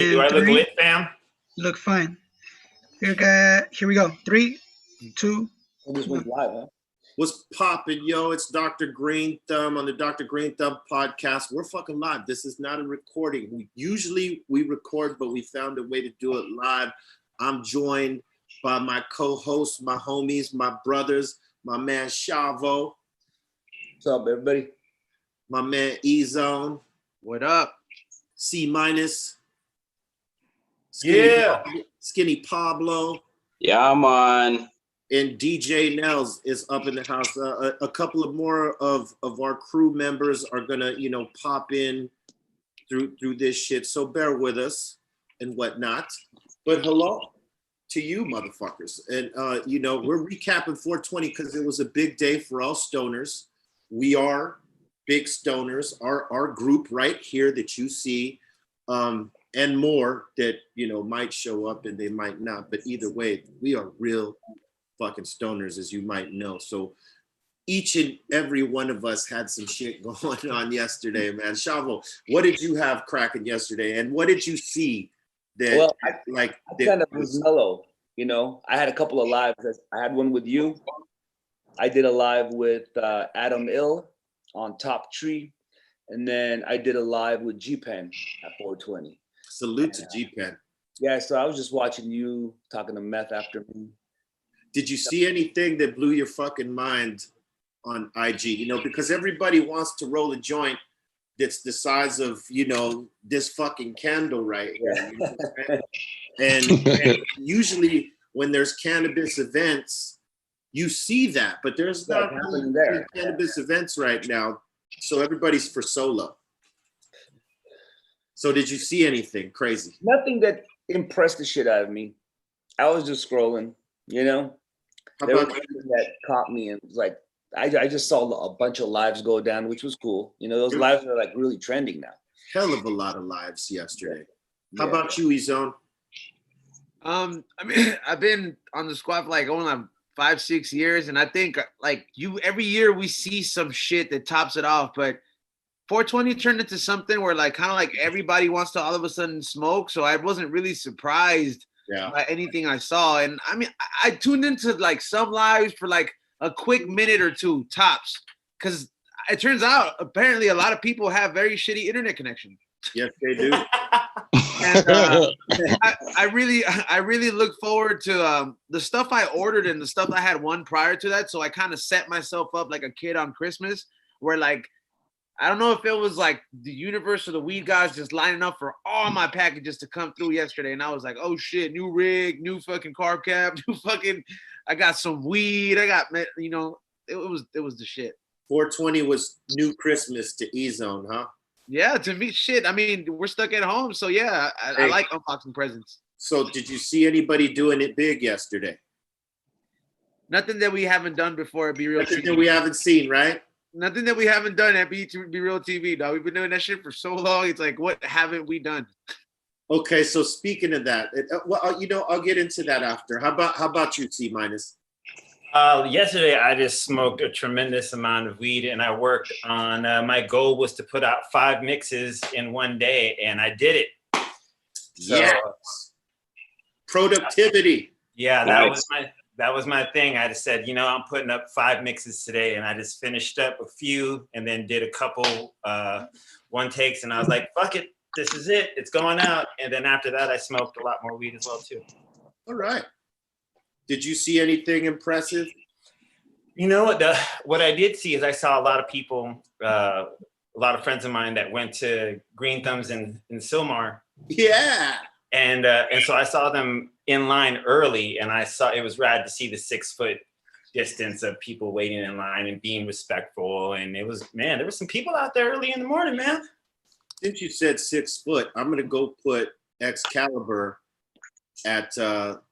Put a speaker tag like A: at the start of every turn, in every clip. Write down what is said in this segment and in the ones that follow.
A: Do I look lit, fam?
B: Look fine. Here we go. 3, 2,
C: This one's live, huh?
D: What's poppin', yo? It's Dr. Green Thumb on the Dr. Green Thumb podcast. We're fucking live. This is not a recording. Usually we record, but we found a way to do it live. I'm joined by my co-hosts, my homies, my brothers, my man Shavo.
C: What's up, everybody?
D: My man E-Zone.
E: What up?
D: C minus. Skinny Pablo.
F: Yeah, man.
D: And DJ Nels is up in the house. A couple of more of our crew members are gonna, pop in through this shit. So bear with us and whatnot. But hello to you, motherfuckers. And we're recapping 420 because it was a big day for all stoners. We are big stoners. Our group right here that you see, and more that might show up and they might not. But either way, we are real fucking stoners, as you might know. So each and every one of us had some shit going on yesterday, man. Shavo, what did you have cracking yesterday, and what did you see that
C: I kind of was mellow, I had a couple of lives. I had one with you. I did a live with Adam Ill on Top Tree, and then I did a live with G-Pen at 420.
D: Salute to G-Pen.
C: Yeah, so I was just watching you talking to Meth after me.
D: Did you see anything that blew your fucking mind on IG? Because everybody wants to roll a joint that's the size of, this fucking candle right here. And really when there's cannabis events, you see that, but there's not really cannabis events right now. So everybody's for solo. So did you see anything crazy?
C: Nothing that impressed the shit out of me. I was just scrolling, There was something that caught me, and it was like I just saw a bunch of lives go down, which was cool. Those lives are like really trending now.
D: Hell of a lot of lives yesterday. How about you, E-Zone?
E: I've been on the squad for going on 5-6 years, and I think every year we see some shit that tops it off, but 420 turned into something where everybody wants to all of a sudden smoke. So I wasn't really surprised by anything I saw. And I tuned into some lives for a quick minute or two tops, because it turns out apparently a lot of people have very shitty internet connection.
D: Yes, they do.
E: And I really look forward to the stuff I ordered and the stuff I had won prior to that. So I kind of set myself up like a kid on Christmas, where I don't know if it was the universe or the weed guys just lining up for all my packages to come through yesterday. And I was like, oh shit, new rig, new fucking carb cap, I got some weed. I got, it was the shit.
D: 420 was new Christmas to E-Zone, huh?
E: Yeah, to me, shit. We're stuck at home. So yeah, I like unboxing presents.
D: So did you see anybody doing it big yesterday?
E: Nothing that we haven't done before at BREALTV.
D: Nothing that we haven't seen, right?
E: Nothing that we haven't done at BREALTV, dog. We've been doing that shit for so long. It's what haven't we done?
D: Okay, so speaking of that, I'll get into that after. How about you, C minus?
A: Yesterday, I just smoked a tremendous amount of weed, and I worked on. My goal was to put out 5 mixes in one day, and I did it. So,
D: yes. Productivity.
A: Yeah, that was my thing. I just said, I'm putting up 5 mixes today, and I just finished up a few and then did a couple one takes, and I was like, fuck it, this is it. It's going out. And then after that, I smoked a lot more weed as well, too.
D: All right. Did you see anything impressive?
A: What I did see is I saw a lot of people, a lot of friends of mine that went to Green Thumbs in Sylmar.
D: Yeah.
A: And so I saw them in line early, and I saw it was rad to see the 6-foot distance of people waiting in line and being respectful. And there was some people out there early in the morning, man.
D: Since you said 6 foot, I'm gonna go put Excalibur at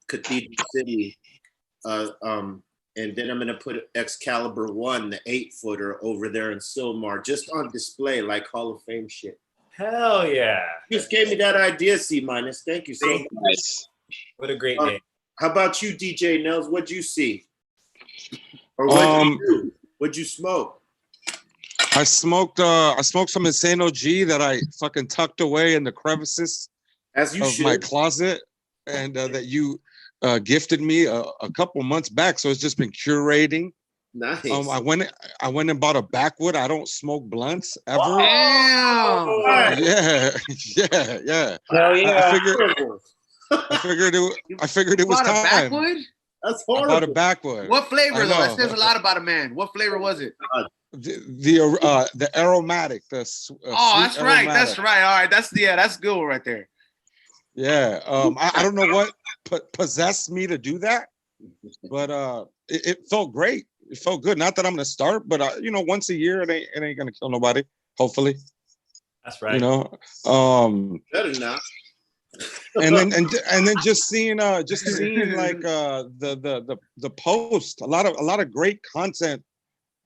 D: Cathedral City, and then I'm gonna put Excalibur 1, the 8-footer, over there in Sylmar, just on display like Hall of Fame shit.
A: Hell yeah!
D: You just gave me that idea, C minus. Thank you so much.
A: What a great day.
D: How about you, DJ Nels? What'd you see? Or what'd you do? What'd you smoke?
G: I smoked some Insano G that I fucking tucked away in the crevices
D: As you
F: of
D: should.
F: my closet, and that you gifted me a couple months back. So it's just been curating.
D: Nice.
F: I went and bought a backwood. I don't smoke blunts ever.
E: Damn.
F: Yeah, yeah.
A: Hell yeah.
F: I figured it was
E: Bought a
F: time.
E: backwood?
D: That's
F: I
D: horrible.
F: bought a backwood.
E: What flavor
F: I
E: though? That
F: know.
E: says a lot about a man. What flavor was it?
F: The aromatic,
E: Oh,
F: sweet
E: that's right.
F: aromatic.
E: That's right. All right. That's good one right there.
F: Yeah. I don't know what possessed me to do that, but it felt great. It felt good. Not that I'm gonna start, but once a year, it ain't gonna kill nobody. Hopefully,
A: That's right.
D: Better not.
F: and then just seeing like the post. A lot of great content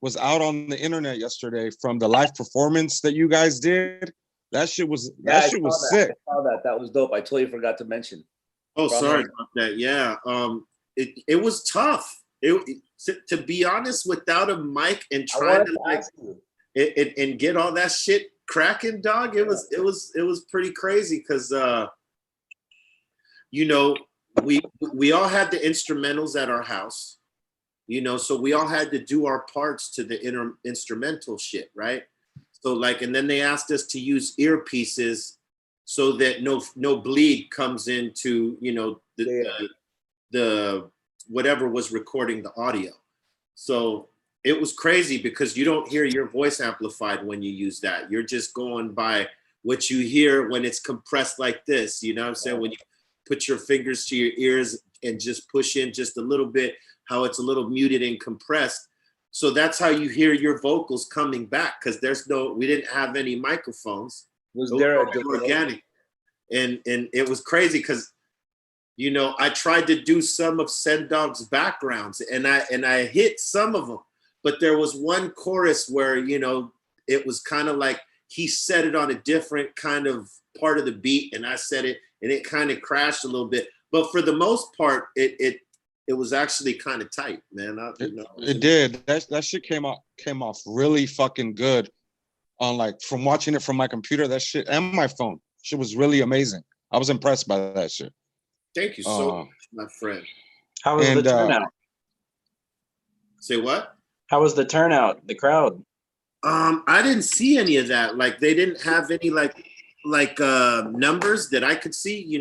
F: was out on the internet yesterday from the live performance that you guys did. That shit was sick.
C: I saw that. That was dope. I totally forgot to mention.
D: Oh, sorry about that. Yeah. It was tough. To be honest, without a mic and trying to like and get all that shit cracking, dog. It was pretty crazy because we all had the instrumentals at our house, so we all had to do our parts to the instrumental shit, right? So like, and then they asked us to use earpieces so that no bleed comes into the whatever was recording the audio. So it was crazy because you don't hear your voice amplified when you use that. You're just going by what you hear when it's compressed like this. You know what I'm saying? When you put your fingers to your ears and just push in just a little bit, how it's a little muted and compressed. So that's how you hear your vocals coming back because we didn't have any microphones.
C: Was there a
D: organic? And it was crazy because I tried to do some of Sendog's backgrounds and I hit some of them, but there was one chorus where it was kind of like he set it on a different kind of part of the beat and I said it and it kind of crashed a little bit. But for the most part, it was actually kind of tight, man.
F: It did. That shit came off really fucking good on like from watching it from my computer. That shit and my phone. Shit was really amazing. I was impressed by that shit.
D: Thank you so much, my friend.
G: How was the turnout?
D: Say what?
G: How was the turnout? The crowd?
D: I didn't see any of that. Like they didn't have any like numbers that I could see,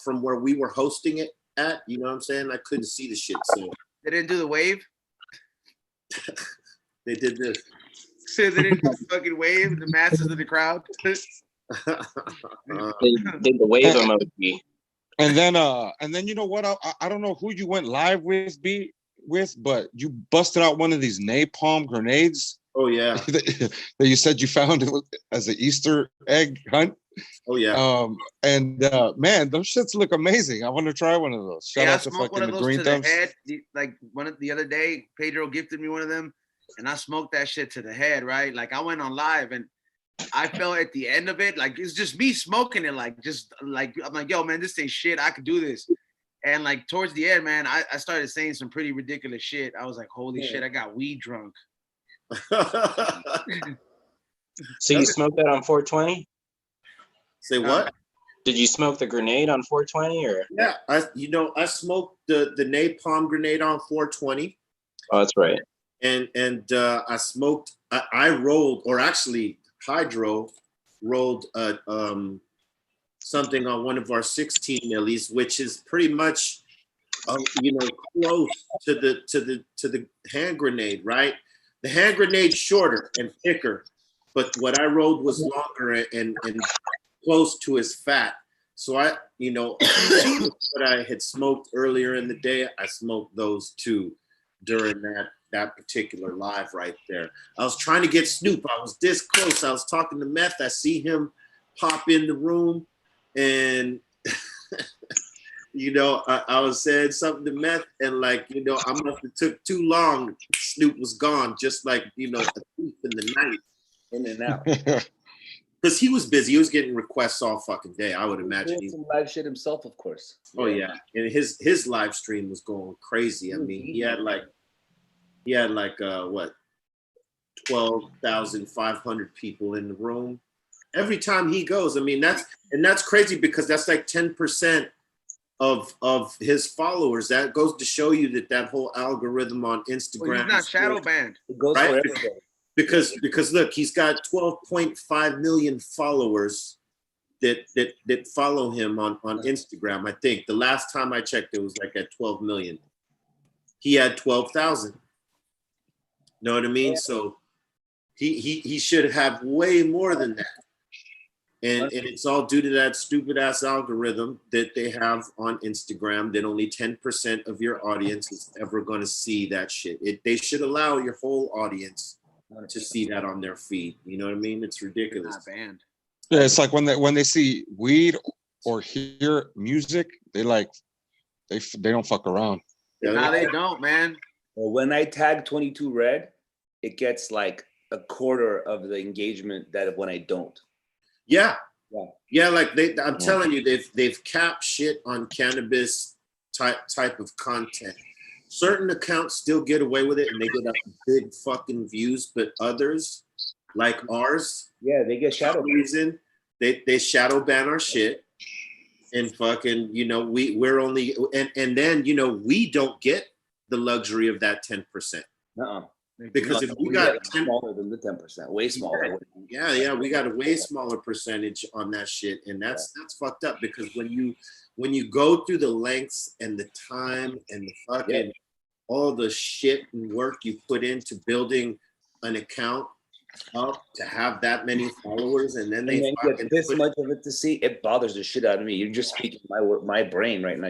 D: from where we were hosting it at. You know what I'm saying? I couldn't see the shit. So
E: They didn't do the wave?
D: they did this.
E: They didn't do the fucking wave, the masses of the crowd.
G: They did the wave emoji.
F: And then you know what? I don't know who you went live with, but you busted out one of these napalm grenades.
D: Oh yeah.
F: that you said you found as an Easter egg hunt.
D: Oh yeah.
F: Man, those shits look amazing. I want to try one of those. Shout out to fucking the green thumbs.
E: Like the other day, Pedro gifted me one of them, and I smoked that shit to the head. Right, like I went on live and I felt at the end of it, like it's just me smoking it, like just like I'm like, yo, man, this ain't shit. I could do this. And like towards the end, man, I started saying some pretty ridiculous shit. I was like, holy shit, I got weed drunk.
G: So you smoked that on 420?
D: Say what?
G: Did you smoke the grenade on 420 or?
D: Yeah, I smoked the napalm grenade on 420.
G: Oh, that's right.
D: And I smoked. I rolled, or actually Hydro rolled something on one of our 16 millis, which is pretty much close to the hand grenade, right? The hand grenade's shorter and thicker, but what I rolled was longer and close to his fat. So what I had smoked earlier in the day, I smoked those too during that particular live right there. I was trying to get Snoop. I was this close. I was talking to Meth. I see him pop in the room and I was saying something to Meth and I must have took too long. Snoop was gone, just like, a thief in the night.
C: In and out.
D: Because he was busy. He was getting requests all fucking day, I would imagine.
C: He did some live shit himself, of course.
D: Oh yeah. And his live stream was going crazy. I mean, he had 12,500 people in the room. Every time he goes, I mean, that's crazy because that's like 10% of his followers. That goes to show you that whole algorithm on Instagram.
E: Well, he's not shadow banned.
C: It goes
D: Right?
C: for everybody.
D: Because look, he's got 12.5 million followers that follow him on Instagram. I think the last time I checked, it was like at 12 million. He had 12,000. Know what I mean?
C: Yeah.
D: So he should have way more than that. And it's all due to that stupid ass algorithm that they have on Instagram that only 10% of your audience is ever going to see that shit. They should allow your whole audience to see that on their feed. You know what I mean? It's ridiculous.
E: Not banned.
F: Yeah, it's like when they see weed or hear music, they don't fuck around.
E: No, they don't, man.
C: Well, when I tag 22 Red, it gets like a quarter of the engagement that when I don't.
D: Yeah.
C: Yeah.
D: Yeah, like I'm telling you, they've capped shit on cannabis type of content. Certain accounts still get away with it and they get up big fucking views, but others, like ours,
C: Yeah, they get shadow.
D: reason they shadow ban our shit. And fucking, you know, we're only and then, you know, we don't get the luxury of that 10%. Because if we got 10,
C: smaller than the 10%, way smaller.
D: yeah, we got a way smaller percentage on that shit, and that's fucked up. Because when you go through the lengths and the time and the fucking all the shit and work you put into building an account up to have that many followers, and then they
C: get this much of it to see, it bothers the shit out of me. You're just speaking my brain right now.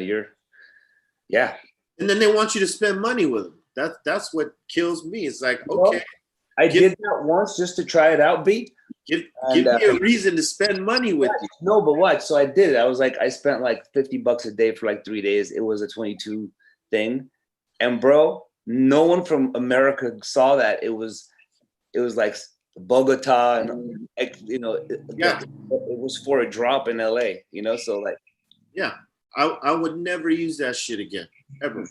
C: And
D: then they want you to spend money with them. That's what kills me. It's like, okay,
C: I did that once just to try it out, B.
D: Give me a reason to spend money with you.
C: No, but what? So I did it. I spent like $50 a day for like 3 days. It was a 22 thing. And bro, no one from America saw that. It was like Bogota and you know, it was for a drop in LA, you know, so like
D: I would never use that shit again, ever.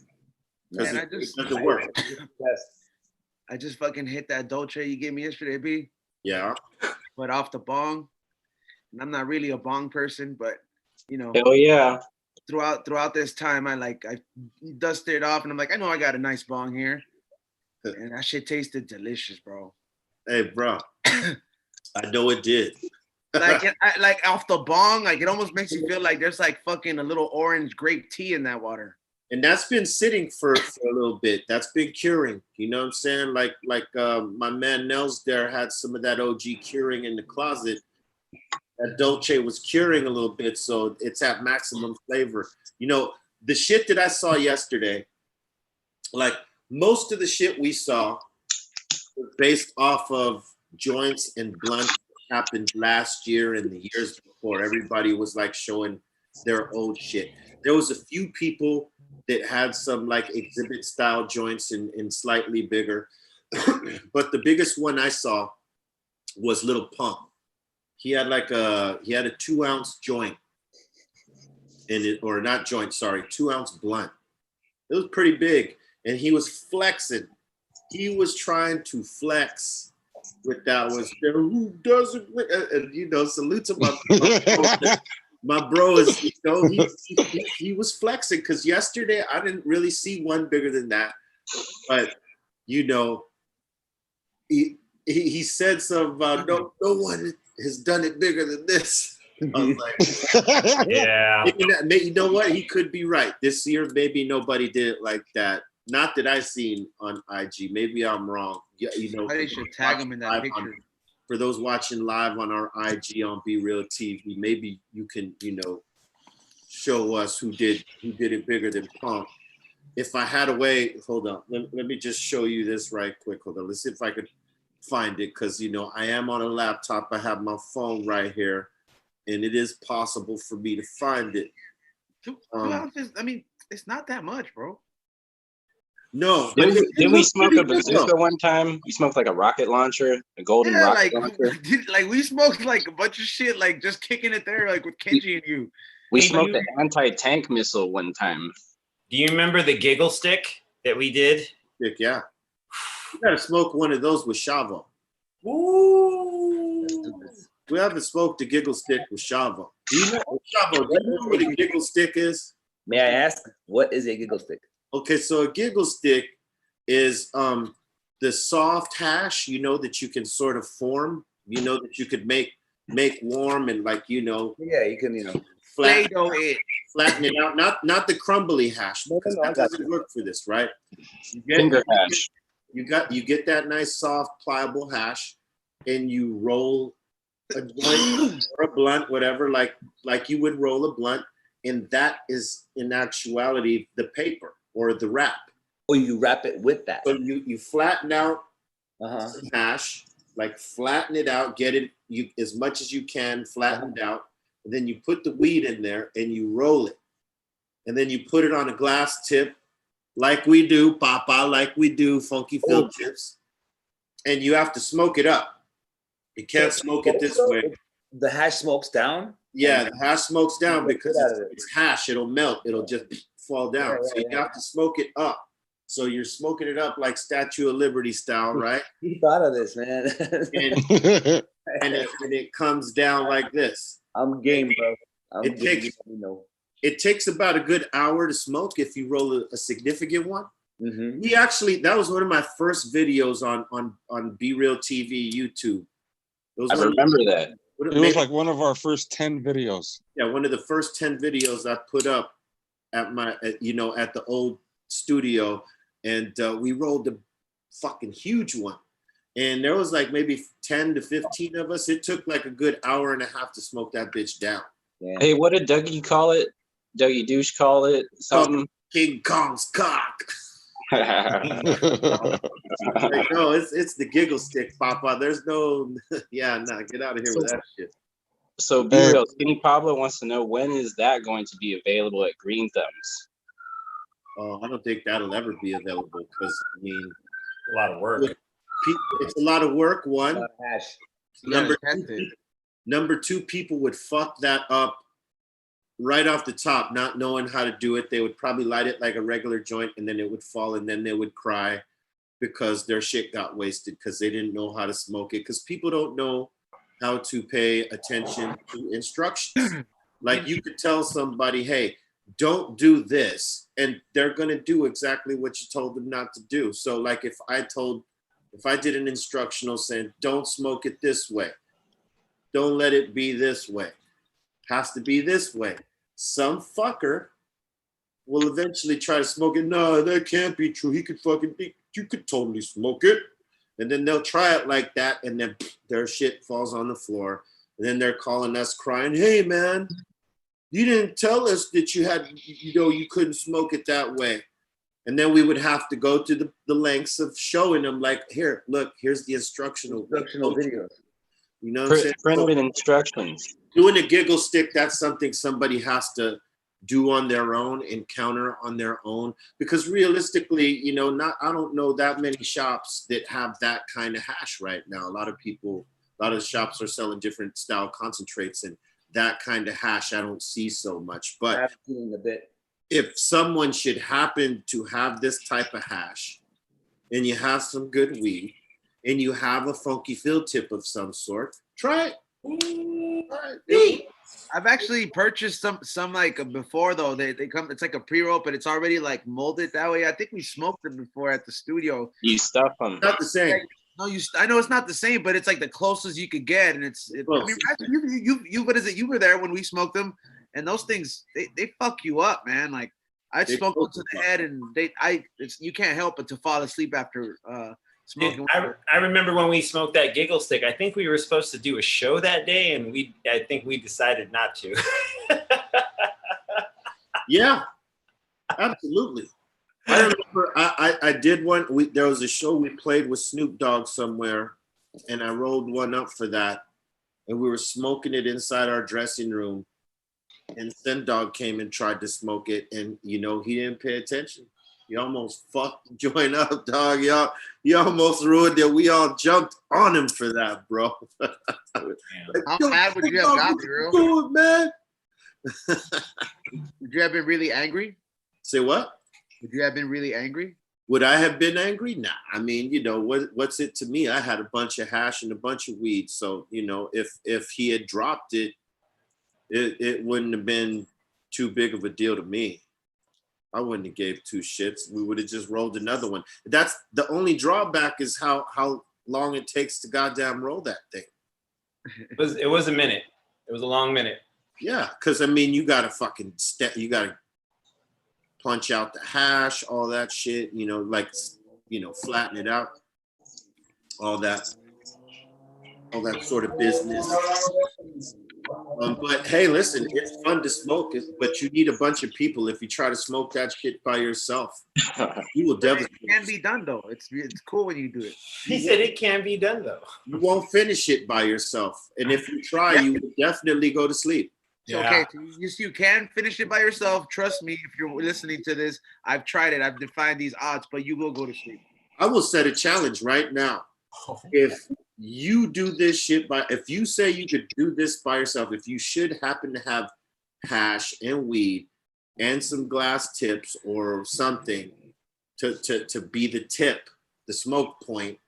E: Man,
D: it doesn't work.
E: I just fucking hit that Dolce you gave me yesterday, B.
D: Yeah.
E: But off the bong. And I'm not really a bong person, but you know.
G: Hell yeah.
E: Throughout this time, I dusted it off and I'm like, I know I got a nice bong here. And that shit tasted delicious, bro.
D: Hey, bro. I know it did.
E: like off the bong, like it almost makes you feel like there's like fucking a little orange grape tea in that water.
D: And that's been sitting for a little bit. That's been curing. You know what I'm saying? Like my man Nels there had some of that OG curing in the closet. That Dolce was curing a little bit, so it's at maximum flavor. You know, the shit that I saw yesterday, like most of the shit we saw was based off of joints and blunts that happened last year and the years before. Everybody was like showing their old shit. There was a few people that had some like exhibit style joints and slightly bigger. But the biggest one I saw was Little Pump. He had a 2 ounce joint in it, or not joint, sorry, 2 ounce blunt. It was pretty big. And he was flexing. He was trying to flex with that was there. Who doesn't, you know, salute to my bro is, you know, he was flexing because yesterday I didn't really see one bigger than that. But, you know, he said something about no one has done it bigger than this. I was like,
A: yeah.
D: You know what? He could be right. This year, maybe nobody did it like that. Not that I've seen on IG. Maybe I'm wrong. You know,
E: they should tag him in that picture.
D: For those watching live on our IG on BREALTV, maybe you can, you know, show us who did it bigger than Pump. If I had a way, hold on, let me just show you this right quick. Hold on, let's see if I could find it, because you know I am on a laptop. I have my phone right here, and it is possible for me to find it.
E: 2 ounces, I mean, it's not that much, bro.
D: No.
G: Did we smoke a bazooka one time? We smoked like a rocket launcher, a golden rocket launcher.
E: Like we smoked like a bunch of shit, like just kicking it there, like with Kenji and you.
G: We smoked an anti-tank missile one time.
A: Do you remember the giggle stick that we did?
D: Yeah. You gotta smoke one of those with Shavo.
A: Ooh.
D: We haven't smoked the giggle stick with Shavo. Do you know, Shavo, do you know what a giggle stick is?
C: May I ask, what is a giggle stick?
D: Okay, so a giggle stick is the soft hash, you know, that you can sort of form, you know, that you could make warm and like, you know.
C: Yeah, you can, you know.
D: Flatten it out. Not the crumbly hash, because that doesn't work for this, right?
G: Finger hash.
D: You get that nice, soft, pliable hash, and you roll a joint or a blunt, whatever, like you would roll a blunt, and that is in actuality the paper or the wrap.
C: Or you wrap it with that.
D: So you flatten out some hash, like flatten it out, get it as much as you can, flatten it out, and then you put the weed in there and you roll it, and then you put it on a glass tip, like we do, Papa, like we do, Funky Phil chips, and you have to smoke it up. You can't smoke it this way.
C: The hash smokes down?
D: Yeah, the hash smokes down because it's hash. It'll melt. It'll just fall down. So you have to smoke it up. So you're smoking it up like Statue of Liberty style, right?
C: Who thought of this, man?
D: and it comes down like this.
C: I'm game, bro.
D: It takes about a good hour to smoke if you roll a significant one.
C: Mm-hmm.
D: That was one of my first videos on BREALTV YouTube.
G: I remember that.
F: It was like one of our first 10 videos.
D: Yeah, one of the first 10 videos I put up at at the old studio, and we rolled a fucking huge one. And there was like maybe 10 to 15 of us. It took like a good hour and a half to smoke that bitch down.
C: Yeah.
G: Hey, what did Dougie call it? Dougie Douche call it something?
D: King Kong's cock. Like, no, it's the giggle stick, Papa. There's no, get out of here with that shit.
G: So, Be Real, Skinny Pablo wants to know, when is that going to be available at Green Thumbs?
D: Oh, I don't think that'll ever be available because, I mean,
A: a lot of work.
D: It's a lot of work, one.
C: Hash.
D: Number two, people would fuck that up right off the top, not knowing how to do it. They would probably light it like a regular joint, and then it would fall, and then they would cry because their shit got wasted because they didn't know how to smoke it. Because people don't know how to pay attention to instructions. Like, you could tell somebody, hey, don't do this, and they're gonna do exactly what you told them not to do. So like if I did an instructional saying, don't smoke it this way, don't let it be this way, has to be this way, some fucker will eventually try to smoke it. No, that can't be true. You could totally smoke it. And then they'll try it like that, and then their shit falls on the floor. And then they're calling us crying, hey man, you didn't tell us that you couldn't smoke it that way. And then we would have to go to the lengths of showing them, like, here, look, here's the instructional
C: videos.
D: You know what I'm saying?
G: Printed instructions.
D: Doing a giggle stick, that's something somebody has to do on their own, encounter on their own. Because realistically, I don't know that many shops that have that kind of hash right now. A lot of shops are selling different style concentrates, and that kind of hash I don't see so much. But
C: I've seen a bit.
D: If someone should happen to have this type of hash, and you have some good weed, and you have a funky field tip of some sort, try it.
E: I've actually purchased some like before though. They come. It's like a pre-roll, but it's already like molded that way. I think we smoked them before at the studio.
G: You stuff them.
D: Not the same.
E: No, I know it's not the same, but it's like the closest you could get, and I mean, you what is it? You were there when we smoked them, and those things they fuck you up, man. Like I smoked them to the head, and you can't help but to fall asleep after smoking.
A: I remember when we smoked that giggle stick. I think we were supposed to do a show that day, and I think we decided not to.
D: Yeah, absolutely. I remember I did one. There was a show we played with Snoop Dogg somewhere, and I rolled one up for that, and we were smoking it inside our dressing room, and Sen Dog came and tried to smoke it, and he didn't pay attention. He almost fucked the joint up, dog. He almost ruined it. We all jumped on him for that, bro.
E: How mad would you have got, bro?
D: Do it, man.
E: Would you have been really angry?
D: Say what?
E: Would you have been really angry?
D: Would I have been angry? Nah. I mean, you know, what's it to me? I had a bunch of hash and a bunch of weed. So, you know, if he had dropped it, it wouldn't have been too big of a deal to me. I wouldn't have gave two shits. We would have just rolled another one. That's the only drawback is how long it takes to goddamn roll that thing.
A: It was a minute. It was a long minute.
D: Yeah, because I mean, you gotta fucking you gotta punch out the hash, all that shit. You know, like, you know, flatten it out, all that sort of business. But hey, listen, it's fun to smoke, but you need a bunch of people. If you try to smoke that shit by yourself, you will definitely.
E: It can be done though. It's cool when you do it.
A: He said it can be done though.
D: You won't finish it by yourself, and if you try, you will definitely go to sleep.
E: So, okay, so you can finish it by yourself. Trust me, if you're listening to this, I've tried it. I've defined these odds, but you will go to sleep.
D: I will set a challenge right now. If you do this shit if you say you could do this by yourself, if you should happen to have hash and weed and some glass tips or something to be the tip, the smoke point,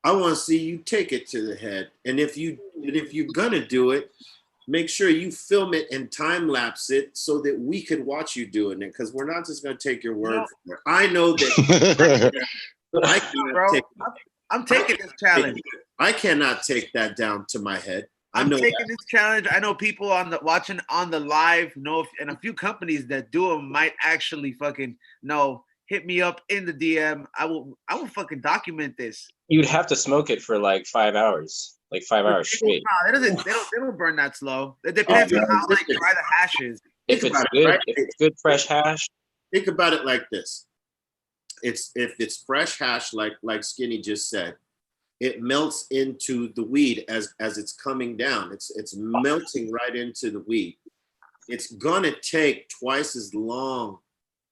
D: I want to see you take it to the head. And if you're gonna do it, make sure you film it and time lapse it so that we could watch you doing it, because we're not just gonna take your word for it. I know that
E: I'm taking this challenge.
D: I cannot take that down to my head.
E: I'm taking this challenge. I know people watching on the live know, and a few companies that do them might actually fucking know. Hit me up in the DM. I will fucking document this.
G: You'd have to smoke it for like 5 hours, like 5 hours straight.
E: No, they don't burn that slow. It depends on how like dry the hash is.
G: If it's good fresh hash.
D: Think about it like this. If it's fresh hash, like Skinny just said, it melts into the weed as it's coming down. It's melting right into the weed. It's gonna take twice as long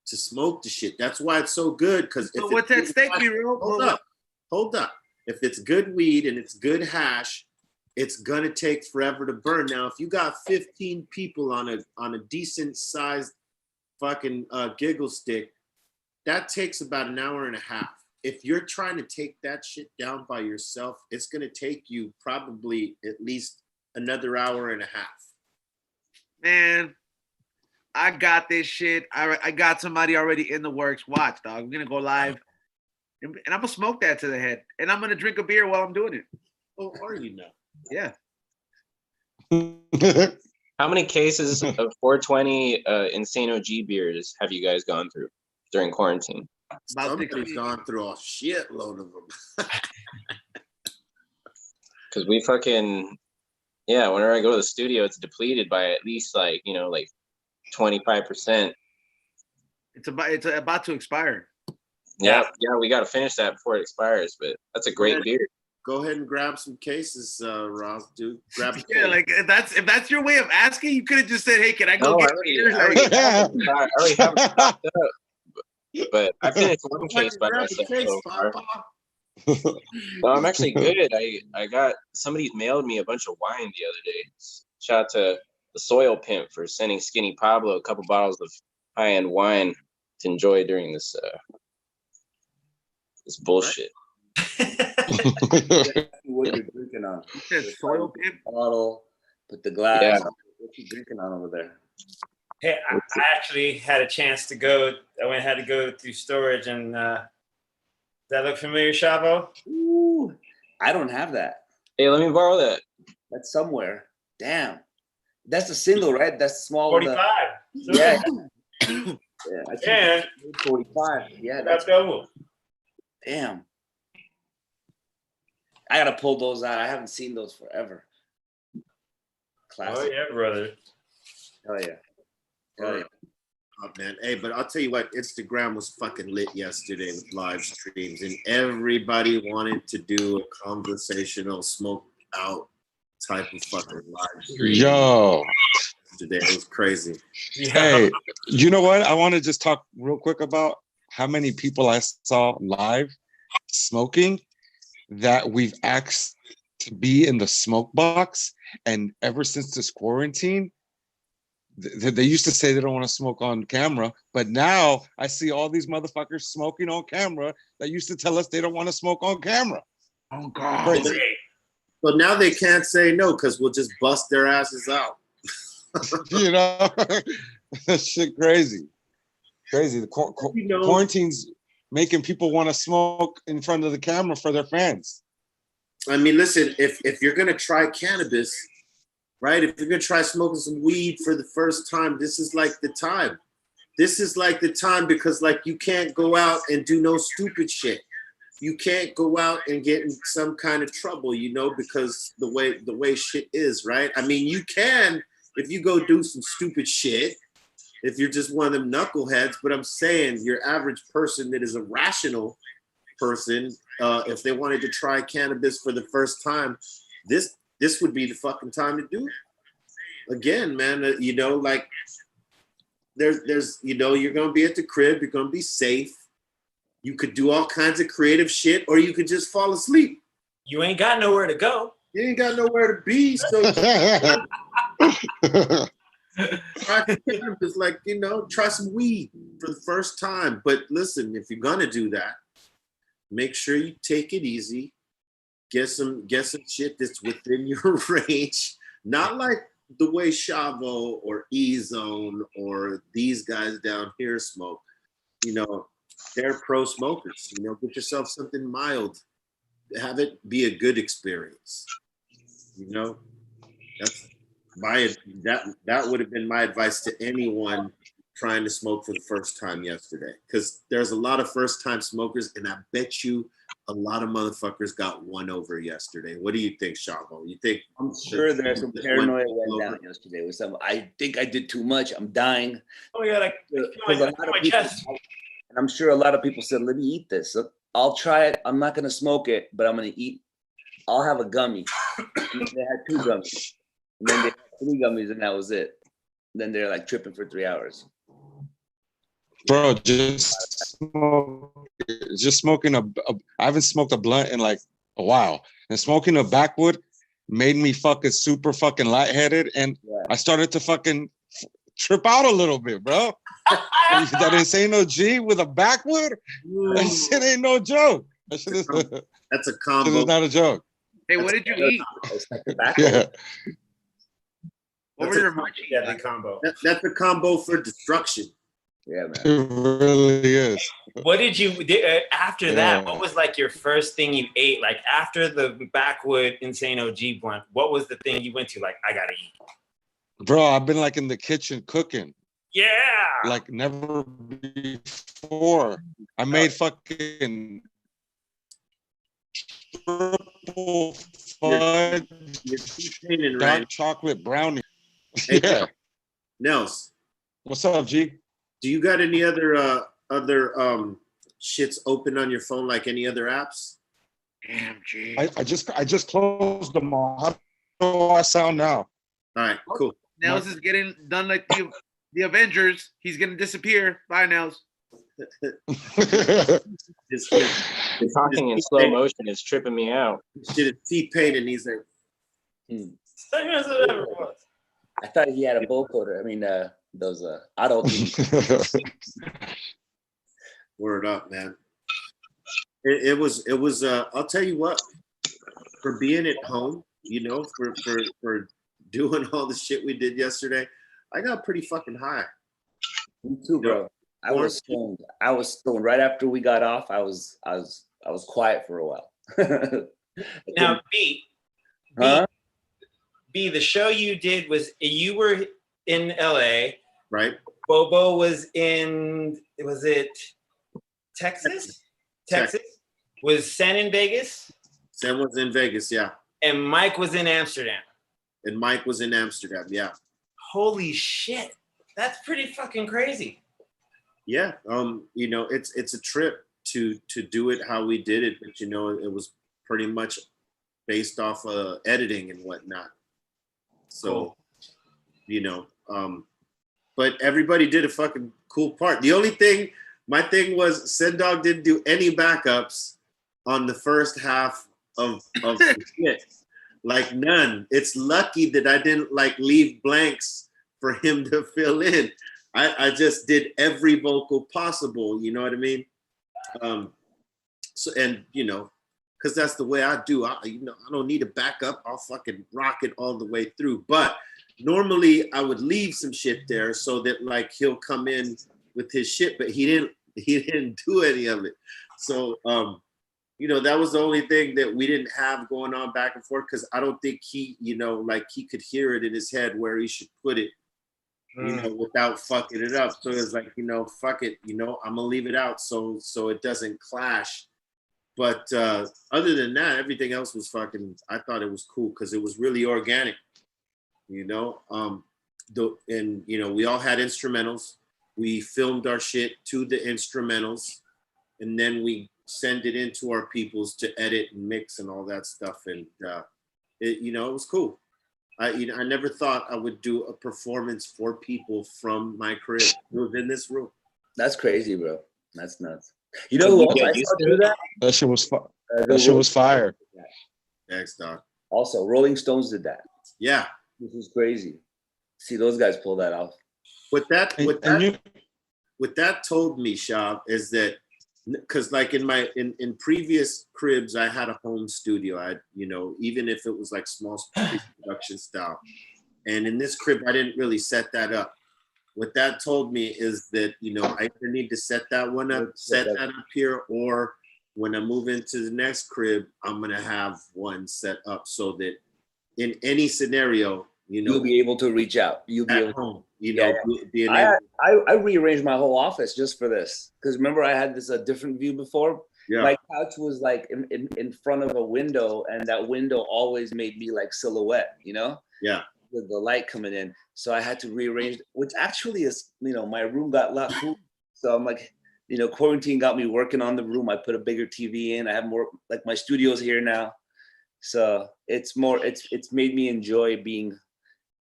D: to smoke the shit. That's why it's so good. Because
E: so what's at stake,
D: hold up. If it's good weed and it's good hash, it's gonna take forever to burn. Now, if you got 15 people on a decent sized fucking giggle stick, that takes about an hour and a half. If you're trying to take that shit down by yourself, it's going to take you probably at least another hour and a half.
E: Man, I got this shit. I got somebody already in the works. Watch, dog. I'm going to go live, and I'm going to smoke that to the head, and I'm going to drink a beer while I'm doing it.
D: Oh, are you now?
E: Yeah.
G: How many cases of 420 Insane OG beers have you guys gone through during quarantine?
D: Somebody's gone through a shitload of them.
G: Because we fucking, whenever I go to the studio, it's depleted by at least like 25%.
E: It's about to expire.
G: Yeah, we got to finish that before it expires. But that's a great beer.
D: Go ahead and grab some cases, Ross, dude. Grab a
E: case. Like if that's your way of asking, you could have just said, "Hey, can I go get beers?"
G: I already have it stocked up. But I finished one case by myself so far. No, I'm actually good. I got somebody mailed me a bunch of wine the other day. Shout out to the Soil Pimp for sending Skinny Pablo a couple bottles of high-end wine to enjoy during this bullshit.
C: What you're drinking on?
E: Soil Pimp
C: bottle. Put the glass.
G: Yeah.
C: What you drinking on over there?
A: Hey, I actually had a chance to go. I had to go through storage, and does that look familiar, Shavo?
C: Ooh, I don't have that.
G: Hey, let me borrow that.
C: That's somewhere. Damn. That's the single, right? That's the small
A: 45.
C: Yeah.
A: Yeah.
C: 45. Yeah.
A: That's double.
C: Damn. I gotta pull those out. I haven't seen those forever. Classic.
A: Oh yeah, brother.
C: Hell yeah.
D: Oh, man. Hey, but I'll tell you what, Instagram was fucking lit yesterday with live streams, and everybody wanted to do a conversational smoke out type of fucking live stream.
F: Yo.
D: Today it was crazy.
A: Yeah.
F: Hey, you know what? I want to just talk real quick about how many people I saw live smoking that we've asked to be in the smoke box, and ever since this quarantine, they used to say they don't want to smoke on camera, but now I see all these motherfuckers smoking on camera that used to tell us they don't want to smoke on camera.
E: Oh God.
F: Crazy.
D: So now they can't say no because we'll just bust their asses out.
F: You know, that shit crazy. Crazy. The quarantine's making people want to smoke in front of the camera for their fans.
D: I mean, listen, if you're gonna try cannabis, right? If you're gonna try smoking some weed for the first time, this is like the time. This is like the time because like you can't go out and do no stupid shit. You can't go out and get in some kind of trouble, you know, because the way shit is, right? I mean, you can if you go do some stupid shit, if you're just one of them knuckleheads, but I'm saying your average person that is a rational person, if they wanted to try cannabis for the first time, this would be the fucking time to do it. Again, man, you know, like there's you know, you're gonna be at the crib, you're gonna be safe. You could do all kinds of creative shit, or you could just fall asleep.
A: You ain't got nowhere to go.
D: You ain't got nowhere to be, so it's like, you know, try some weed for the first time. But listen, if you're gonna do that, make sure you take it easy. Get some shit that's within your range. Not like the way Shavo or E-Zone or these guys down here smoke. You know, they're pro smokers. You know, get yourself something mild. Have it be a good experience. You know, that's that would have been my advice to anyone trying to smoke for the first time yesterday. Because there's a lot of first time smokers, and I bet you a lot of motherfuckers got one over yesterday. What do you think, Shavo? You think?
C: I'm sure there's some paranoia went down yesterday with some. I think I did too much. I'm dying.
A: Oh yeah, like my chest.
C: And I'm sure a lot of people said, "Let me eat this. I'll try it. I'm not gonna smoke it, but I'm gonna eat. I'll have a gummy." And they had 2 gummies, and then they had 3 gummies, and that was it. And then they're like tripping for 3 hours.
F: Bro, just smoking I haven't smoked a blunt in like a while, and smoking a backwood made me fucking super fucking lightheaded, and I started to fucking trip out a little bit, bro. That insane OG with a backwood, that shit ain't no joke. That shit is,
D: that's a combo.
F: It's not a joke.
E: Hey, what did you eat?
F: Yeah.
E: What were your munchies?
A: Yeah, the combo.
D: That's a combo for destruction.
C: Yeah, man.
F: It really is.
A: What did you after that? What was like your first thing you ate? Like after the backwood insane OG blunt, what was the thing you went to? Like, I gotta eat.
F: Bro, I've been like in the kitchen cooking.
A: Yeah.
F: Like never before. I made fucking triple fudge dark chocolate brownie.
D: Hey,
F: Yeah.
D: Nels,
F: What's up, G?
D: do you got any other shits open on your phone, like any other apps?
E: Damn, G.
F: I just closed them all. How do I sound now?
D: All right, cool.
E: Nels is getting done like the Avengers. He's gonna disappear. Bye, Nels.
D: It's
G: Talking in slow motion is tripping me out.
D: shit is T-Pain, and he's like,
C: I thought he had a vocoder. I mean, those auto.
D: word up, man. It was I'll tell you what, for being at home, you know, for doing all the shit we did yesterday, I got pretty fucking high.
C: Me too, bro. I was stoned right after we got off. I was quiet for a while.
A: Now, B, the show you did was you were in LA,
D: Right?
A: Bobo was it Texas? Texas? Was Sen in Vegas?
D: Sam was in Vegas, yeah.
A: And Mike was in Amsterdam.
D: And Mike was in Amsterdam, yeah.
A: Holy shit. That's pretty fucking crazy.
D: Yeah. You know, it's a trip to do it how we did it, but you know, it was pretty much based off of editing and whatnot. So,
A: Cool.
D: You know, but everybody did a fucking cool part. The only thing, my thing was Sendog didn't do any backups on the first half of the shit. Like none. It's lucky that I didn't like leave blanks for him to fill in. I just did every vocal possible, you know what I mean? So, and you know, because that's the way I do. I don't need a backup. I'll fucking rock it all the way through. But normally I would leave some shit there so that like he'll come in with his shit, but he didn't do any of it. So you know, that was the only thing that we didn't have going on back and forth, because I don't think he, you know, like he could hear it in his head where he should put it, you know, without fucking it up. So it's like, you know, fuck it, you know, I'm gonna leave it out so it doesn't clash. But other than that, everything else was fucking, I thought it was cool because it was really organic, you know. And you know, we all had instrumentals. We filmed our shit to the instrumentals, and then we send it into our peoples to edit and mix and all that stuff. And it, you know, it was cool. I never thought I would do a performance for people from my crib. It was in this room.
C: That's crazy, bro. That's nuts. You know who else I saw do that?
F: That shit was that shit was fire.
D: Thanks, Doc.
C: Also, Rolling Stones did that.
D: Yeah.
C: This is crazy. See those guys pull that off.
D: What that told me, Shav, is that because like in previous cribs, I had a home studio. I, you know, even if it was like small production style. And in this crib, I didn't really set that up. What that told me is that, you know, I either need to set that one up, set that up here, or when I move into the next crib, I'm gonna have one set up so that in any scenario, you know,
C: you'll be able to reach out. You'll be able
D: home, you know.
C: I rearranged my whole office just for this, because remember I had this a different view before.
D: Yeah.
C: My couch was like in front of a window, and that window always made me like silhouette, you know.
D: Yeah.
C: With the light coming in, so I had to rearrange, which actually is, you know, my room got a lot cool. So I'm like, you know, quarantine got me working on the room. I put a bigger TV in. I have more, like my studio's here now, so it's more. It's made me enjoy being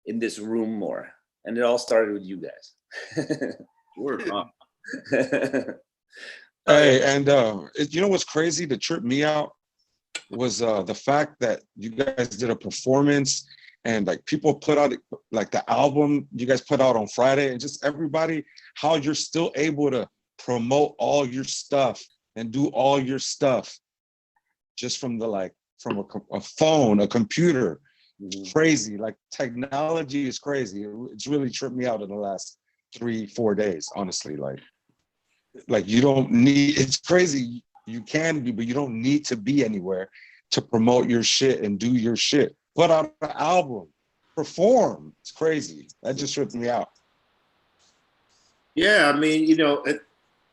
C: in this room more, and it all started with you guys.
D: Word up.
F: Hey, and you know what's crazy to trip me out was the fact that you guys did a performance and like people put out like the album you guys put out on Friday, and just everybody, how you're still able to promote all your stuff and do all your stuff just from the from a phone, a computer. Crazy. Like technology is crazy. It's really tripped me out in the last 3-4 days, honestly. Like you don't need, it's crazy. You can be, but you don't need to be anywhere to promote your shit and do your shit. Put out an album, perform. It's crazy. That just tripped me out.
D: Yeah, I mean, you know,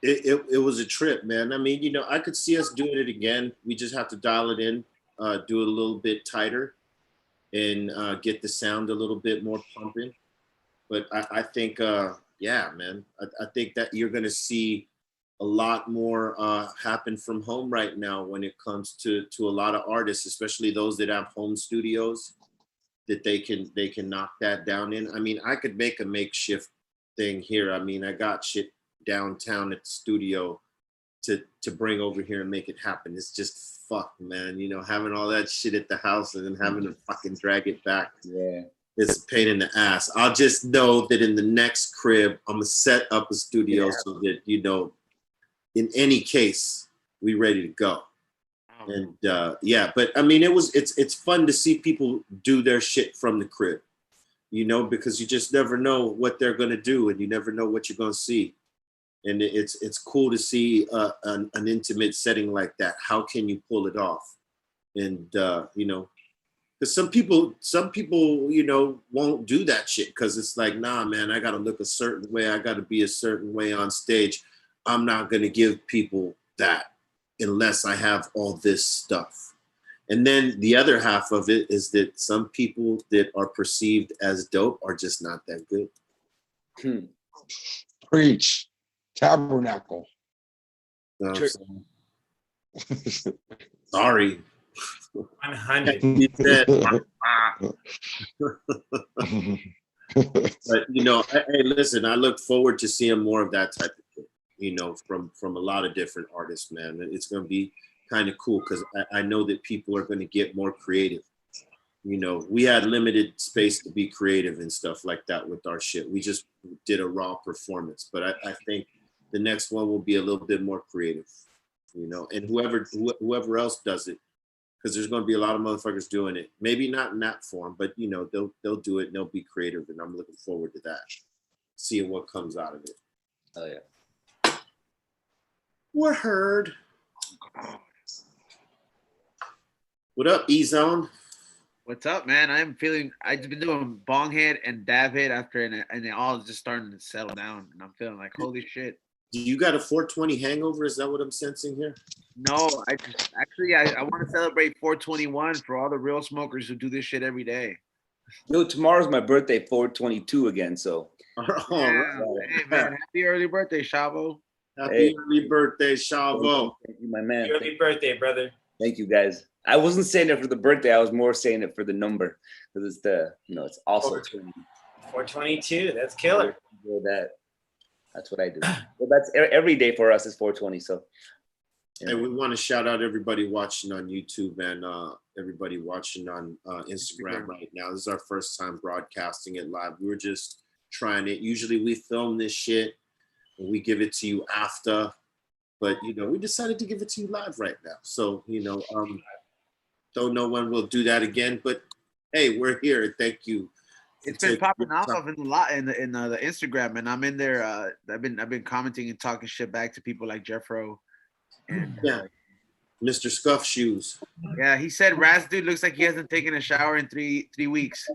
D: it was a trip, man. I mean, you know, I could see us doing it again. We just have to dial it in, do it a little bit tighter, and get the sound a little bit more pumping. But I think, yeah, man, I think that you're going to see a lot more happen from home right now when it comes to a lot of artists, especially those that have home studios, that they can knock that down in. I mean, I could make a makeshift thing here. I mean, I got shit downtown at the studio to bring over here and make it happen. It's just fuck, man. You know, having all that shit at the house and then having to fucking drag it back.
C: Yeah.
D: It's a pain in the ass. I'll just know that in the next crib, I'm gonna set up a studio so that, you know, in any case, we ready to go. And yeah, but I mean, it's fun to see people do their shit from the crib, you know, because you just never know what they're gonna do, and you never know what you're gonna see. And it's cool to see an intimate setting like that. How can you pull it off? And you know, because some people, you know, won't do that shit because it's like, nah, man, I got to look a certain way. I got to be a certain way on stage. I'm not going to give people that unless I have all this stuff. And then the other half of it is that some people that are perceived as dope are just not that good.
F: Preach. Tabernacle.
D: Sorry.
A: 100.
D: But you know, hey, listen, I look forward to seeing more of that type of thing, you know, from a lot of different artists, man. It's going to be kind of cool because I know that people are going to get more creative. you know, we had limited space to be creative and stuff like that with our shit. We just did a raw performance, but I think the next one will be a little bit more creative, you know, and whoever else does it, because there's going to be a lot of motherfuckers doing it. Maybe not in that form, but you know, they'll do it and they'll be creative, and I'm looking forward to that, seeing what comes out of it.
C: Oh yeah.
D: We're heard. What up, E-Zone?
E: What's up, man? I've been doing bong hit and dab hit and they all just starting to settle down, and I'm feeling like, holy shit.
D: Do you got a 420 hangover? Is that what I'm sensing here?
E: No, I want to celebrate 421 for all the real smokers who do this shit every day.
C: Yo, tomorrow's my birthday, 422 again. So.
D: All
E: Yeah.
D: right.
E: Hey man, happy early birthday, Shavo.
D: Happy early birthday, Shavo.
C: Thank you, my man.
A: Happy birthday, brother.
C: Thank you, guys. I wasn't saying it for the birthday. I was more saying it for the number, because it's it's also
A: 422. That's killer.
C: That's what I do. Well, that's every day for us is 420. So.
D: Hey, we want to shout out everybody watching on YouTube and everybody watching on Instagram right now. This is our first time broadcasting it live. We were just trying it. Usually we film this shit and we give it to you after, but you know, we decided to give it to you live right now. So, you know, don't know when we'll do that again, but hey, we're here. Thank you.
E: It's been popping off in the Instagram, and I'm in there. I've been commenting and talking shit back to people like Jeffro. And,
D: yeah, Mr. Scuff Shoes.
E: Yeah, he said Raz dude looks like he hasn't taken a shower in three weeks.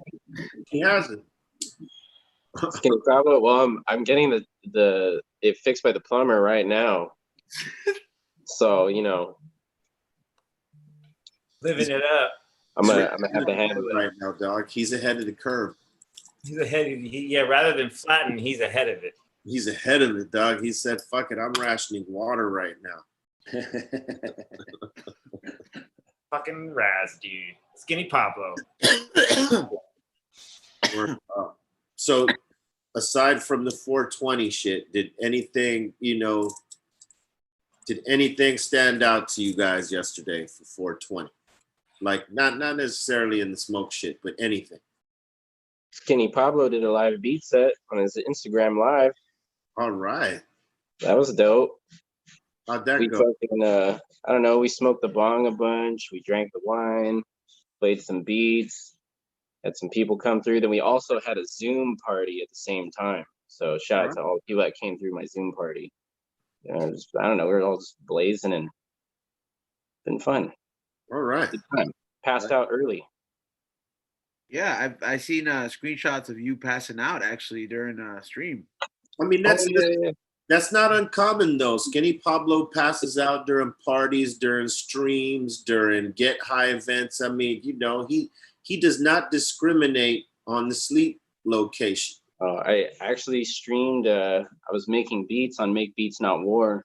D: He hasn't.
G: Skinny Bravo. Well, I'm getting it fixed by the plumber right now. So you know,
A: living it up.
G: I'm gonna have to handle it
D: right now, dog. He's ahead of the curve.
A: He's ahead. Rather than flatten, he's ahead of it.
D: He's ahead of it, dog. He said, "Fuck it, I'm rationing water right now."
A: Fucking Raz, dude. Skinny Pablo.
D: So, aside from the 420 shit, did anything stand out to you guys yesterday for 420? Like, not necessarily in the smoke shit, but anything.
G: Skinny Pablo did a live beat set on his Instagram live.
D: All right.
G: That was dope.
D: How'd that go?
G: Fucking, I don't know, we smoked the bong a bunch, we drank the wine, played some beats, had some people come through. Then we also had a Zoom party at the same time. So shout out to all the people that came through my Zoom party. You know, I don't know, we were all just blazing and been fun.
D: All right.
G: Good time. Passed out early.
E: Yeah, I seen screenshots of you passing out actually during stream.
D: I mean, that's not uncommon though. Skinny Pablo passes out during parties, during streams, during get high events. I mean, you know, he does not discriminate on the sleep location.
G: I actually streamed. I was making beats on Make Beats Not War.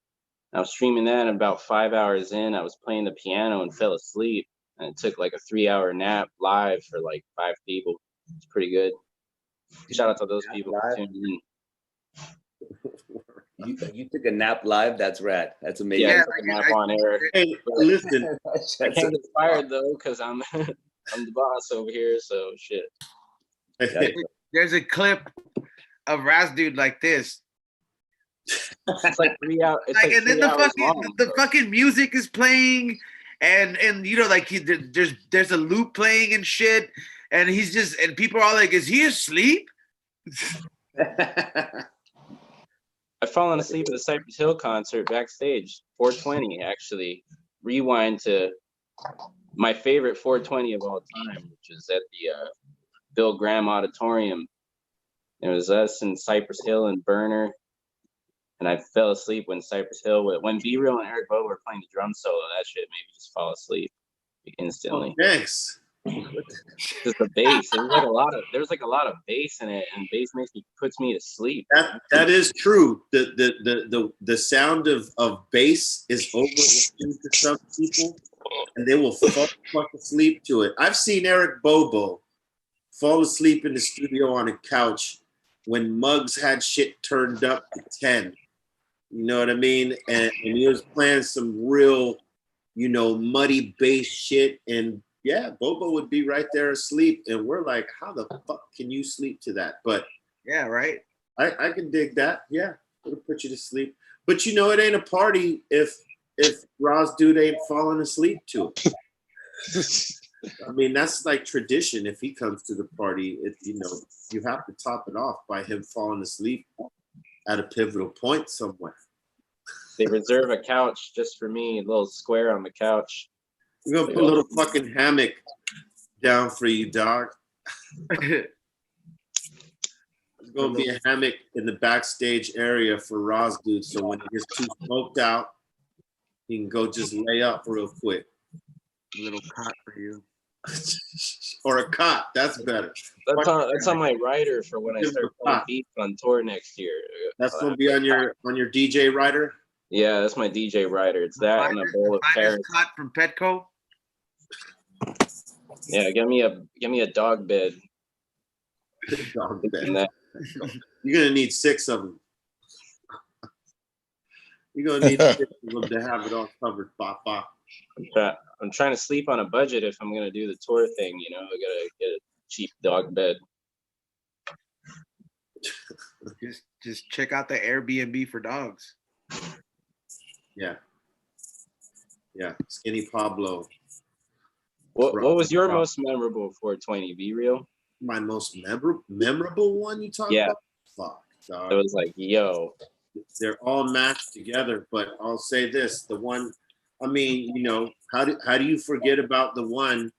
G: I was streaming that, and about 5 hours in, I was playing the piano and fell asleep. And it took like a 3-hour nap live for like 5 people. It's pretty good. Shout out to those people for tuning in.
C: You took a nap live? That's rad. That's amazing.
G: Yeah, I took a nap on air.
D: Hey, listen.
G: I can't get fired though, because I'm the boss over here. So shit.
E: There's a clip of Raz dude like this.
G: It's like 3 hours.
E: And then the fucking music is playing, and you know, like there's a loop playing and shit, and he's just, and people are like, is he asleep?
G: I've fallen asleep at the Cypress Hill concert backstage. 420 actually. Rewind to my favorite 420 of all time, which is at the Bill Graham Auditorium. It was us and Cypress Hill and Burner. And I fell asleep when when B-Real and Eric Bo were playing the drum solo. That shit made me just fall asleep instantly.
D: Oh, thanks.
G: Just the bass. There's like a lot of bass in it, and bass puts me to sleep.
D: That is true. The sound of bass is overwhelming to some people, and they will fuck asleep to it. I've seen Eric Bobo fall asleep in the studio on a couch when Muggs had shit turned up to 10. You know what I mean? And he was playing some real, you know, muddy bass shit, and Yeah, Bobo would be right there asleep, and we're like, how the fuck can you sleep to that? But
E: Yeah, right.
D: I can dig that. Yeah, it'll put you to sleep. But you know, it ain't a party if Ross dude ain't falling asleep to it. I mean, that's like tradition. If he comes to the party, you know, you have to top it off by him falling asleep at a pivotal point somewhere.
G: They reserve a couch just for me, a little square on the couch.
D: We're gonna put a little fucking hammock down for you, dog. There's gonna be a hammock in the backstage area for Ross dude, so when he gets too smoked out, he can go just lay up real quick.
E: A little cot for you.
D: Or a cot, that's better.
G: That's on my rider for when I start playing beats on tour next year.
D: That's gonna be on your DJ rider.
G: Yeah, that's my DJ rider. It's that and a bowl of carrots.
E: Cot from Petco.
G: Yeah, give me a dog bed.
D: Dog bed.
G: And that,
D: You're gonna need 6 of them. You're gonna need 6 of them to have it all covered, Papa.
G: I'm trying to sleep on a budget if I'm gonna do the tour thing. You know, I gotta get a cheap dog bed.
E: Just check out the Airbnb for dogs.
D: Yeah. Skinny Pablo.
G: What was your most memorable 420? Be real.
D: My most memorable one you talk about? Fuck, dog.
G: It was like, yo.
D: They're all matched together, but I'll say this: the one, I mean, you know, how do you forget about the one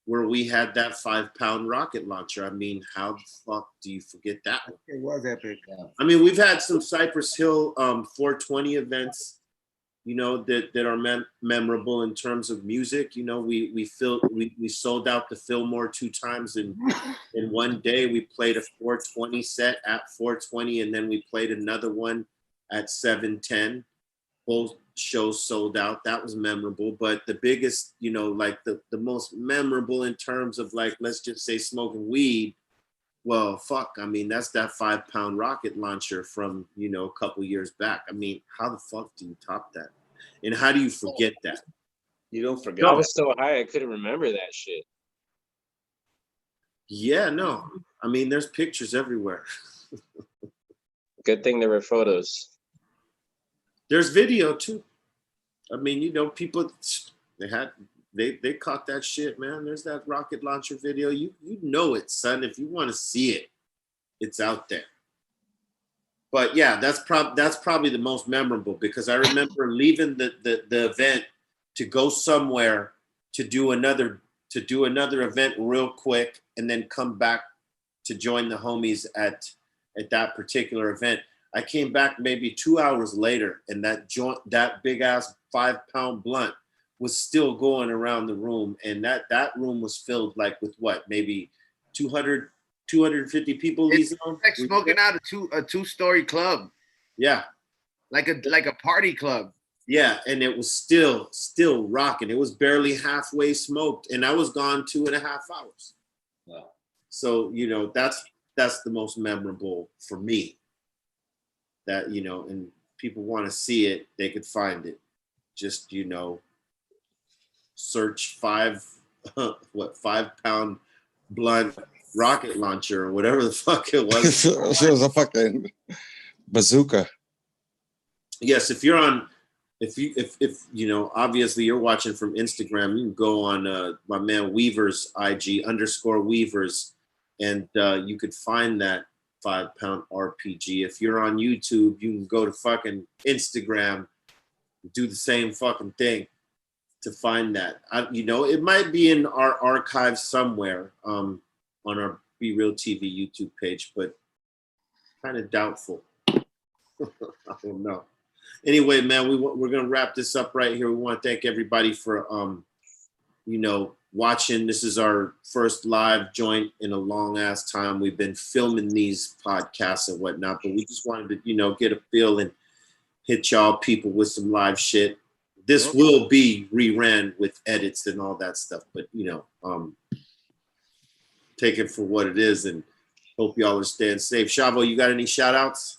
D: where we had that 5-pound rocket launcher? I mean, how the fuck do you forget that one?
E: It was epic. Yeah.
D: I mean, we've had some Cypress Hill 420 events, you know, that are memorable in terms of music. You know, we sold out the Fillmore 2 times in one day. We played a 420 set at 420, and then we played another one at 710. Both shows sold out. That was memorable. But the biggest, you know, like the most memorable in terms of, like, let's just say smoking weed, well, fuck, I mean, that's that 5-pound rocket launcher from, you know, a couple years back. I mean, how the fuck do you top that? And how do you forget that?
C: You don't forget.
G: I was so high I couldn't remember that shit.
D: Yeah, no. I mean, there's pictures everywhere.
G: Good thing there were photos.
D: There's video too. I mean, you know, people they caught that shit, man. There's that rocket launcher video. You know it, son. If you want to see it, it's out there. But yeah, that's probably the most memorable, because I remember leaving the event to go somewhere to do another event real quick, and then come back to join the homies at that particular event. I came back maybe 2 hours later, and that big ass 5-pound blunt was still going around the room, and that room was filled like with what, maybe 250 people.
E: It's like smoking out a two-story club.
D: Yeah,
E: like a party club.
D: Yeah, and it was still rocking. It was barely halfway smoked, and I was gone 2.5 hours.
C: Wow.
D: So, you know, that's the most memorable for me. That, you know, and people want to see it, they could find it. Just, you know, search 5-pound blunt rocket launcher or whatever the fuck it was.
F: It was a fucking bazooka.
D: Yes, if you're on, if you know, obviously you're watching from Instagram, you can go on my man Weaver's IG _Weavers, and you could find that 5-pound RPG. If you're on YouTube, you can go to fucking Instagram, do the same fucking thing to find that. You know, it might be in our archives somewhere on our BREALTV YouTube page, but kind of doubtful. I don't know. Anyway, man, we're gonna wrap this up right here. We want to thank everybody for you know, watching. This is our first live joint in a long ass time. We've been filming these podcasts and whatnot, but we just wanted to, you know, get a feel and hit y'all people with some live shit. This will be reran with edits and all that stuff, but, you know, take it for what it is, and hope y'all are staying safe. Shavo, you got any shout outs?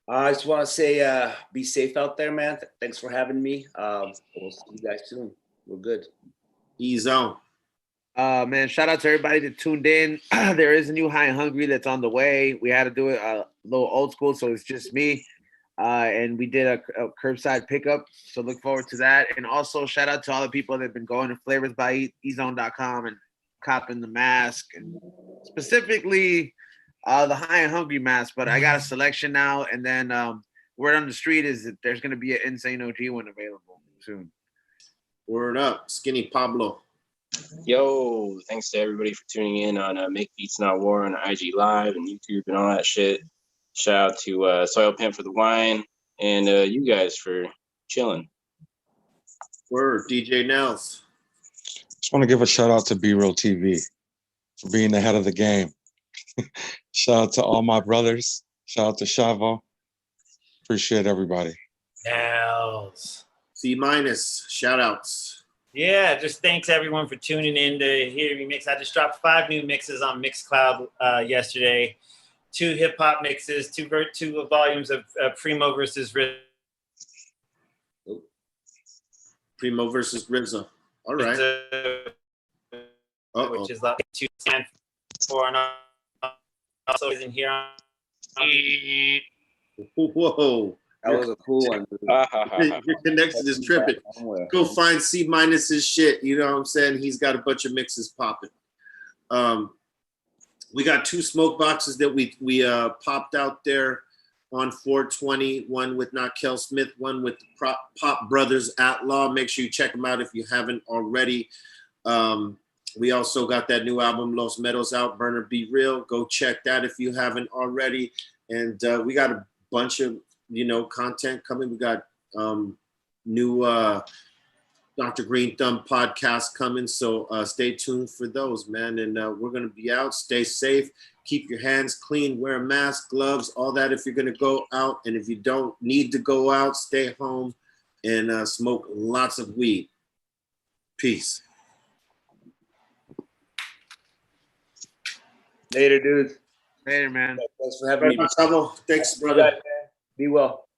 C: I just want to say, be safe out there, man. Thanks for having me. We'll see you guys soon. We're good.
D: Ease on.
E: Man, shout out to everybody that tuned in. There is a new High and Hungry that's on the way. We had to do it a little old school, so it's just me. And we did a curbside pickup, so look forward to that. And also shout out to all the people that have been going to Flavors by Ezone.com and copping the mask, and specifically the High and Hungry mask. But I got a selection now, and then word on the street is that there's going to be an Insane OG one available soon.
D: Word up, Skinny Pablo.
G: Yo, thanks to everybody for tuning in on Make Beats Not War on IG Live and YouTube and all that shit. Shout out to Soil Pimp for the wine, and you guys for chilling.
D: Word, DJ Nels.
F: Just want to give a shout out to BREALTV for being ahead of the game. Shout out to all my brothers. Shout out to Shavo. Appreciate everybody.
A: Nels.
D: C-, shout outs.
A: Yeah, just thanks everyone for tuning in to hear me mix. I just dropped 5 new mixes on Mixcloud yesterday. 2 hip hop mixes, 2 volumes of Primo versus RZA.
D: Primo versus RZA. All right.
A: Which is like 2 stand for, and also isn't here on.
D: Whoa.
C: That was a cool one.
D: Your connection is tripping. Go find C-'s shit. You know what I'm saying? He's got a bunch of mixes popping. We got 2 smoke boxes that we popped out there on 420. One with Nakel Smith, one with the Pop Brothers at Law. Make sure you check them out if you haven't already. We also got that new album Los Meadows out, Burner Be Real. Go check that if you haven't already. And we got a bunch of content coming. We got new Dr. Green Thumb podcast coming, so stay tuned for those, man. And we're gonna be out. Stay safe. Keep your hands clean. Wear a mask, gloves, all that if you're gonna go out. And if you don't need to go out, stay home and smoke lots of weed. Peace.
C: Later, dudes.
E: Later, man.
C: Thanks for having me.
D: Thanks, brother.
C: Be well.